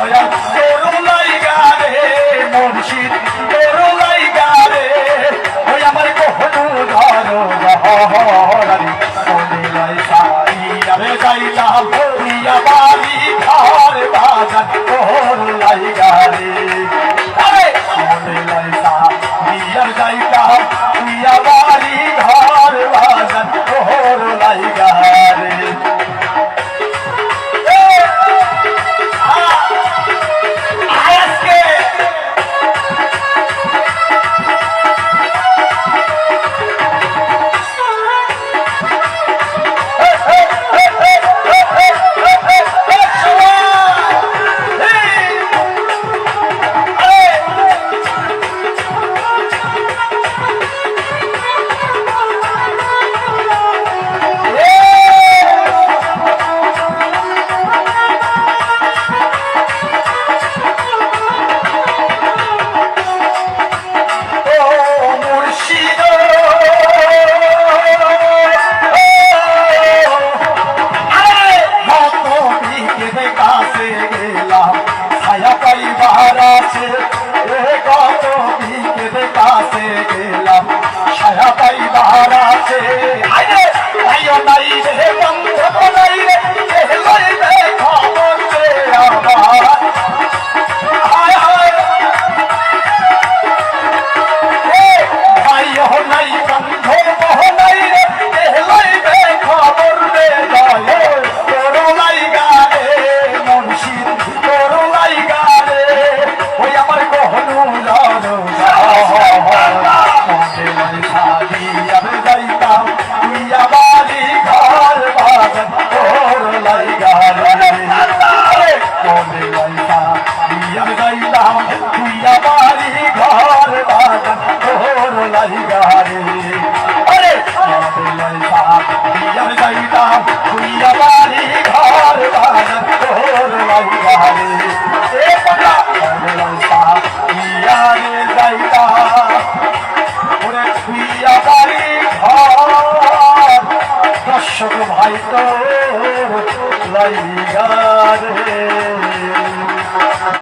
করুলাই গারে মুর্শিদ করুলাই গারে ওই আমার কহনু ধরো গহরারি করুলাই সারি আরে যাইলাম ইয়া বাড়ি ঘর বাজার করুলাই গারে আরে করুলাই সারি আর যাইলাম ইয়া বাড়ি ঘর বাজার করুলাই গারে ভাই তো লাইগা রে।